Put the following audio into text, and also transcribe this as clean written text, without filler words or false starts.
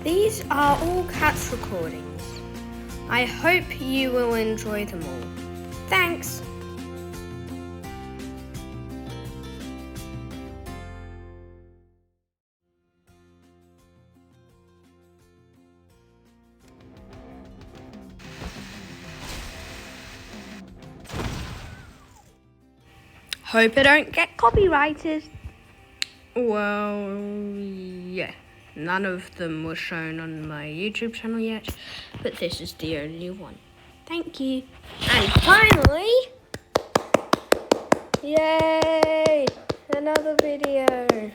These are all Cat's recordings. I hope you will enjoy them all. Thanks! Hope I don't get copyrighted. Well, yeah. None of them were shown on my YouTube channel yet, but this is the only one. Thank you. And finally, yay! Another video.